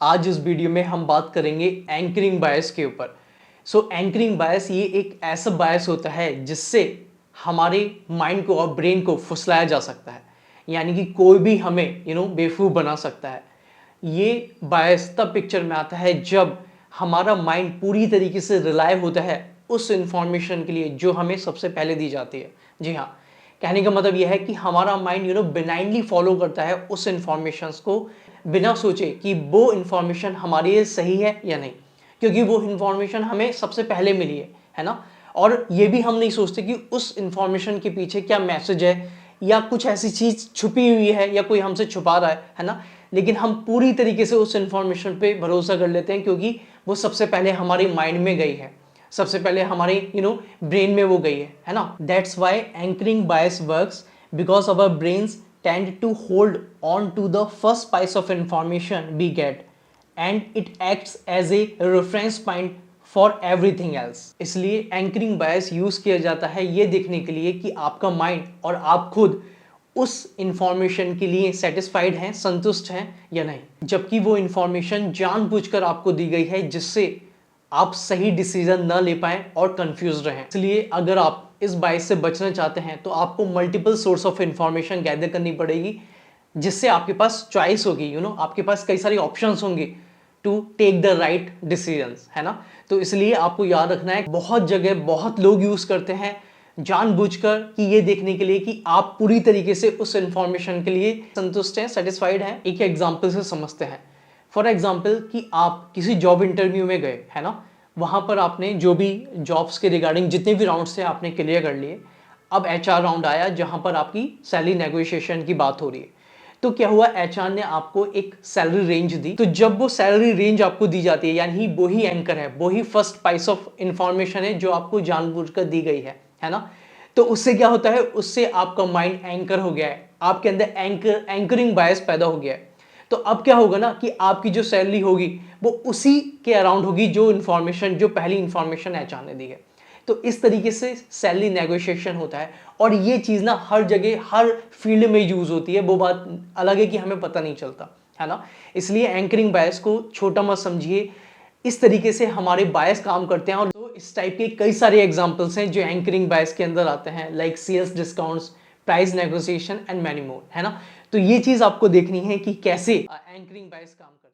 आज इस वीडियो में हम बात करेंगे एंकरिंग बायस के ऊपर। एंकरिंग बायस ये एक ऐसा बायस होता है जिससे हमारे माइंड को और ब्रेन को फुसलाया जा सकता है, यानी कि कोई भी हमें बेवकूफ़ बना सकता है। ये बायस तब पिक्चर में आता है जब हमारा माइंड पूरी तरीके से रिलाय होता है उस इंफॉर्मेशन के लिए जो हमें सबसे पहले दी जाती है। जी हाँ, कहने का मतलब यह है कि हमारा माइंड बिनाइंडली फॉलो करता है उस इंफॉर्मेशंस को बिना सोचे कि वो इंफॉर्मेशन हमारे लिए सही है या नहीं, क्योंकि वो इंफॉर्मेशन हमें सबसे पहले मिली है ना। और ये भी हम नहीं सोचते कि उस इंफॉर्मेशन के पीछे क्या मैसेज है या कुछ ऐसी चीज़ छुपी हुई है या कोई हमसे छुपा रहा है ना। लेकिन हम पूरी तरीके से उस इंफॉर्मेशन पे भरोसा कर लेते हैं क्योंकि वो सबसे पहले हमारे माइंड में गई है, सबसे पहले हमारे ब्रेन में वो गई है ना। That's why anchoring bias works because our brains tend to hold on to the first piece of information we get and it acts as a reference point for everything else। इसलिए anchoring bias use किया जाता है ये देखने के लिए कि आपका माइंड और आप खुद उस इंफॉर्मेशन के लिए सेटिस्फाइड हैं, संतुष्ट हैं या नहीं, जबकि वो इंफॉर्मेशन जानबूझकर आपको दी गई है जिससे आप सही डिसीजन न ले पाएं और कंफ्यूज रहें। इसलिए अगर आप इस बायस से बचना चाहते हैं तो आपको multiple source of information gather करनी पड़ेगी, जिससे आपके पास चॉइस होगी, आपके पास कई सारी ऑप्शंस होंगे to take the right decisions, है ना। तो इसलिए आपको याद रखना है, बहुत जगह बहुत लोग यूज करते हैं जानबूझकर कि ये देखने के लिए कि आप पूरी तरीके से उस इंफॉर्मेशन के लिए संतुष्ट हैं, सेटिस्फाइड हैं। एक एग्जाम्पल से समझते हैं। फॉर एग्जाम्पल कि आप किसी जॉब इंटरव्यू में गए, है ना, वहाँ पर आपने जो भी जॉब्स के रिगार्डिंग जितने भी राउंड्स थे आपने क्लियर कर लिए। अब एचआर राउंड आया जहाँ पर आपकी सैलरी नेगोशिएशन की बात हो रही है। तो क्या हुआ, एचआर ने आपको एक सैलरी रेंज दी। तो जब वो सैलरी रेंज आपको दी जाती है, यानी वो ही एंकर है, वो ही फर्स्ट पाइस ऑफ इंफॉर्मेशन है जो आपको जानबूझकर दी गई है ना। तो उससे क्या होता है, उससे आपका माइंड एंकर हो गया है, आपके अंदर एंकरिंग बायस पैदा हो गया है। तो अब क्या होगा ना कि आपकी जो सैलरी होगी वो उसी के अराउंड होगी जो पहली इंफॉर्मेशन एचआर ने दी है। तो इस तरीके से सैलरी नेगोशिएशन होता है और ये चीज़ ना हर जगह हर फील्ड में यूज होती है। वो बात अलग है कि हमें पता नहीं चलता, है ना। इसलिए एंकरिंग बायस को छोटा मत समझिए, इस तरीके से हमारे बायस काम करते हैं। और तो इस टाइप के कई सारे एग्जाम्पल्स हैं जो एंकरिंग बायस के अंदर आते हैं, like sales discounts, price negotiation and many more, है ना। तो ये चीज़ आपको देखनी है कि कैसे एंकरिंग बायस काम करता है।